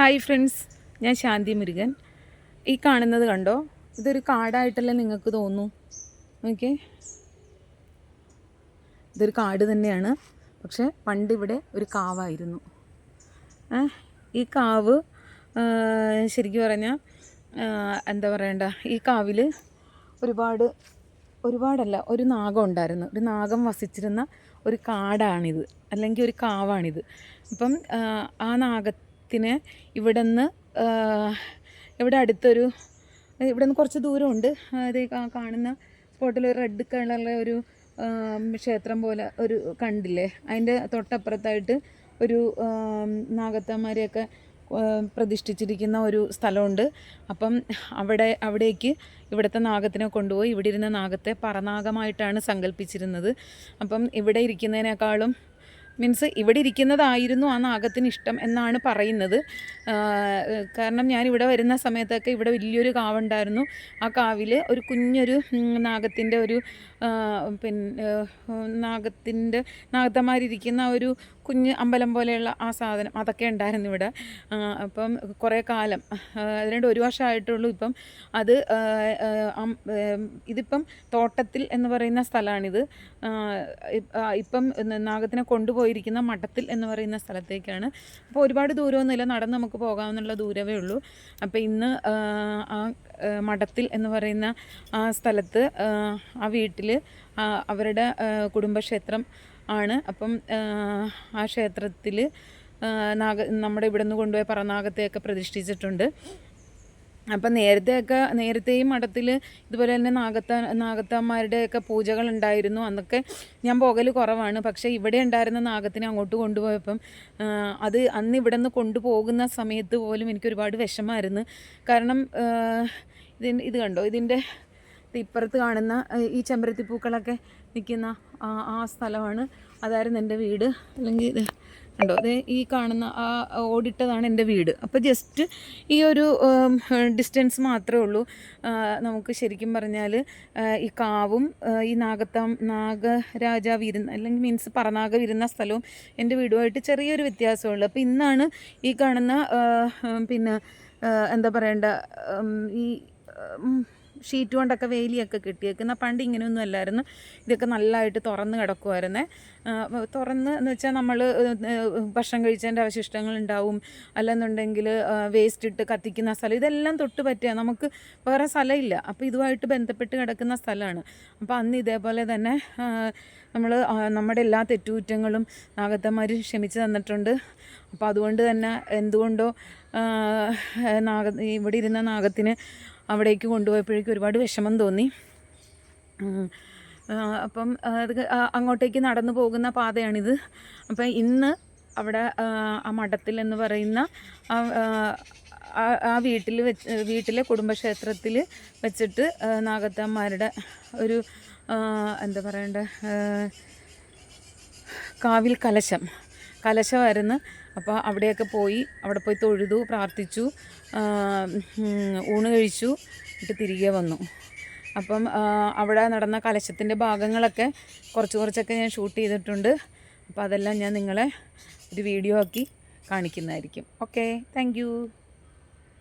Hi friends, ഞാൻ ശാന്തി മുരുകൻ. ഈ കാണുന്നത് കണ്ടോ? ഇതൊരു കാടായിട്ടല്ലേ നിങ്ങൾക്ക് തോന്നുന്നു? ഓക്കെ, ഇതൊരു കാട് തന്നെയാണ്. പക്ഷേ പണ്ടിവിടെ ഒരു കാവായിരുന്നു. ഈ കാവ് ശരിക്കും പറഞ്ഞാൽ എന്താ പറയണ്ട, ഈ കാവിൽ ഒരുപാടല്ല, ഒരു നാഗം ഉണ്ടായിരുന്നു. ഒരു നാഗം വസിച്ചിരുന്ന ഒരു കാടാണിത്, അല്ലെങ്കിൽ ഒരു കാവാണിത്. അപ്പം ആ നാഗത്തിന് ഇവിടെ അടുത്തൊരു ഇവിടെ നിന്ന് കുറച്ച് ദൂരമുണ്ട്. അത് കാണുന്ന സ്പോട്ടിൽ ഒരു റെഡ് കളറിലെ ഒരു ക്ഷേത്രം പോലെ ഒരു കണ്ടില്ലേ? അതിൻ്റെ തൊട്ടപ്പുറത്തായിട്ട് ഒരു നാഗത്തന്മാരെയൊക്കെ പ്രതിഷ്ഠിച്ചിരിക്കുന്ന ഒരു സ്ഥലമുണ്ട്. അപ്പം അവിടേക്ക് ഇവിടുത്തെ നാഗത്തിനെ കൊണ്ടുപോയി ഇവിടെ ഇരുന്ന നാഗത്തെ പറനാഗമായിട്ടാണ് സങ്കല്പിച്ചിരുന്നത്. അപ്പം ഇവിടെ ഇരിക്കുന്നതിനേക്കാളും മീൻസ് ഇവിടെ ഇരിക്കുന്നതായിരുന്നു ആ നാഗത്തിന് ഇഷ്ടം എന്നാണ് പറയുന്നത്. കാരണം ഞാനിവിടെ വരുന്ന സമയത്തൊക്കെ ഇവിടെ വലിയൊരു കാവുണ്ടായിരുന്നു. ആ കാവിൽ ഒരു കുഞ്ഞൊരു നാഗത്തിൻ്റെ ഒരു നാഗത്തന്മാരിരിക്കുന്ന ഒരു കുഞ്ഞ് അമ്പലം പോലെയുള്ള ആ സാധനം അതൊക്കെ ഉണ്ടായിരുന്നു ഇവിടെ. അപ്പം കുറേ കാലം, അതിനോട് ഒരു വർഷമായിട്ടുള്ളൂ. ഇപ്പം അത് ഇതിപ്പം തോട്ടത്തിൽ എന്ന് പറയുന്ന സ്ഥലമാണിത്. ഇപ്പം നാഗത്തിനെ കൊണ്ടുപോയിരിക്കുന്ന മഠത്തിൽ എന്ന് പറയുന്ന സ്ഥലത്തേക്കാണ്. അപ്പോൾ ഒരുപാട് ദൂരമൊന്നുമില്ല, നടന്ന് നമുക്ക് പോകാമെന്നുള്ള ദൂരമേ ഉള്ളൂ. അപ്പോൾ ഇന്ന് ആ മഠത്തിൽ എന്ന് പറയുന്ന ആ സ്ഥലത്ത് ആ വീട്ടിൽ അവരുടെ കുടുംബക്ഷേത്രം ആണ്. അപ്പം ആ ക്ഷേത്രത്തിൽ നമ്മുടെ ഇവിടെ നിന്ന് കൊണ്ടുപോയ പറനാഗത്തെയൊക്കെ പ്രതിഷ്ഠിച്ചിട്ടുണ്ട്. അപ്പം നേരത്തെയും മഠത്തിൽ ഇതുപോലെ തന്നെ നാഗത്തന്മാരുടെയൊക്കെ പൂജകൾ ഉണ്ടായിരുന്നു. അന്നൊക്കെ ഞാൻ പോകൽ കുറവാണ്. പക്ഷേ ഇവിടെ ഉണ്ടായിരുന്ന നാഗത്തിനെ അങ്ങോട്ട് കൊണ്ടുപോയപ്പം അന്ന് ഇവിടെ നിന്ന് കൊണ്ടുപോകുന്ന സമയത്ത് പോലും എനിക്ക് ഒരുപാട് വിഷമമായിരുന്നു. കാരണം ഇത് കണ്ടോ, ഇതിൻ്റെ ഇപ്പുറത്ത് കാണുന്ന ഈ ചെമ്പരത്തിപ്പൂക്കളൊക്കെ നിൽക്കുന്ന ആ സ്ഥലമാണ്. അതായിരുന്നു എൻ്റെ വീട്. അല്ലെങ്കിൽ ഇത് കണ്ടോ, അത് ഈ കാണുന്ന ആ ഓടിട്ടതാണ് എൻ്റെ വീട്. അപ്പോൾ ജസ്റ്റ് ഈ ഒരു ഡിസ്റ്റൻസ് മാത്രമേ ഉള്ളൂ നമുക്ക്. ശരിക്കും പറഞ്ഞാൽ ഈ കാവും ഈ നാഗരാജാവ് ഇരുന്ന, അല്ലെങ്കിൽ മീൻസ് പറനാഗം ഇരുന്ന സ്ഥലവും എൻ്റെ വീടുമായിട്ട് ചെറിയൊരു വ്യത്യാസമുള്ളൂ. അപ്പോൾ ഇന്നാണ് ഈ കാണുന്ന എന്താ പറയണ്ട, ഈ ഷീറ്റ് കൊണ്ടൊക്കെ വേലിയൊക്കെ കെട്ടിയേക്കുന്ന. പണ്ട് ഇങ്ങനെയൊന്നും അല്ലായിരുന്നു. ഇതൊക്കെ നല്ലതായിട്ട് തുറന്ന് കിടക്കുമായിരുന്നേ. തുറന്ന് എന്ന് വെച്ചാൽ നമ്മൾ ഭക്ഷണം കഴിച്ചതിൻ്റെ അവശിഷ്ടങ്ങളുണ്ടാവും, അല്ലെന്നുണ്ടെങ്കിൽ വേസ്റ്റ് ഇട്ട് കത്തിക്കുന്ന സ്ഥലം, ഇതെല്ലാം തൊട്ട് പറ്റുക. നമുക്ക് വേറെ സ്ഥലമില്ല. അപ്പോൾ ഇതുമായിട്ട് ബന്ധപ്പെട്ട് കിടക്കുന്ന സ്ഥലമാണ്. അപ്പോൾ അന്ന് ഇതേപോലെ തന്നെ നമ്മുടെ എല്ലാ തെറ്റുകുറ്റങ്ങളും നാഗത്തന്മാർ ക്ഷമിച്ച് തന്നിട്ടുണ്ട്. അപ്പോൾ അതുകൊണ്ട് തന്നെ എന്തുകൊണ്ടോ ഇവിടെ ഇരുന്ന നാഗത്തിന് അവിടേക്ക് കൊണ്ടുപോയപ്പോഴേക്കും ഒരുപാട് വിഷമം തോന്നി. അപ്പം അങ്ങോട്ടേക്ക് നടന്നു പോകുന്ന പാതയാണിത്. അപ്പം ഇന്ന് അവിടെ ആ മഠത്തിൽ എന്ന് പറയുന്ന ആ വീട്ടിലെ കുടുംബക്ഷേത്രത്തിൽ വെച്ചിട്ട് നാഗത്തന്മാരുടെ ഒരു എന്താ പറയണ്ട, കാവിൽ കലശമായിരുന്നു. അപ്പോൾ അവിടെ പോയി തൊഴുതു, പ്രാർത്ഥിച്ചു, ഊണ് കഴിച്ചു, എന്നിട്ട് തിരികെ വന്നു. അപ്പം അവിടെ നടന്ന കലശത്തിൻ്റെ ഭാഗങ്ങളൊക്കെ കുറച്ചൊക്കെ ഞാൻ ഷൂട്ട് ചെയ്തിട്ടുണ്ട്. അപ്പോൾ അതെല്ലാം ഞാൻ നിങ്ങളെ ഒരു വീഡിയോ ആക്കി കാണിക്കുന്നതായിരിക്കും. Okay, thank you.